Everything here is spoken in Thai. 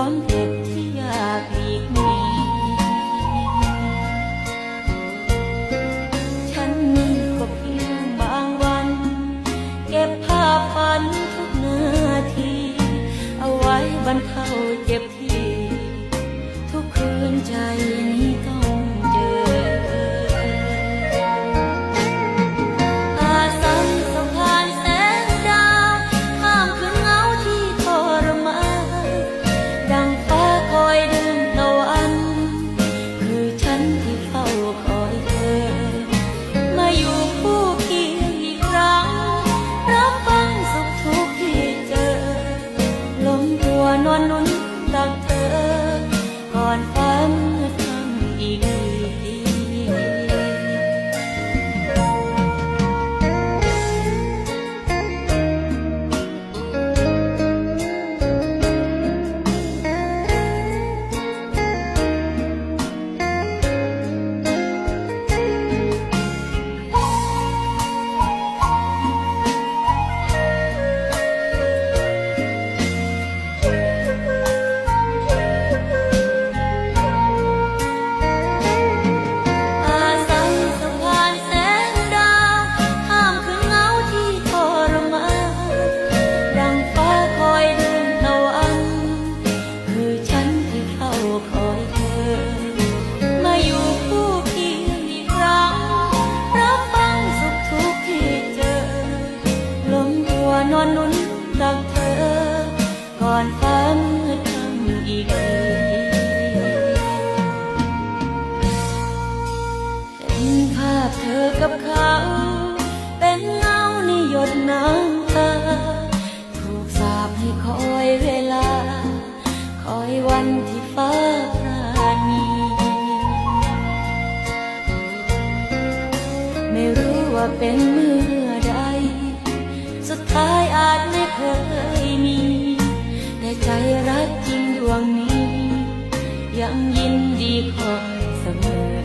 ความเจ็บที่อยากหลีกหนีฉันนี่ก็เพียงบางวันเก็บภาพฝันทุกนาทีเอาไว้บรรเทาเจ็บที่ทุกคืนใจนี้ต้องเจออาศัยสะพานแสงดาวข้ามคืนเหงาที่ทรมานดังฟ้าคอยดึงตะวันคือฉันที่เฝ้าคอยเธอมาอยู่คู่เคียงอีกครั้งรับฟังสุขทุกข์ที่เจอล้มตัวนอนนุ่นตักเธอก่อนฟ้ามืดค่ำอีกทีนอนนุ่นตักเธอก่อนฟ้ามืดค่ำอีกทีเห็นภาพเธอกับเขาเป็นเงาในหยดน้ำตาถูกสาปให้คอยเวลาคอยวันที่ฟ้าปราณีไม่รู้ว่าเป็นเมื่อใดสุดท้ายอาจไม่เคยมีแต่ใจรักจริงดวงนี้ยังยินดีคอยเสมอ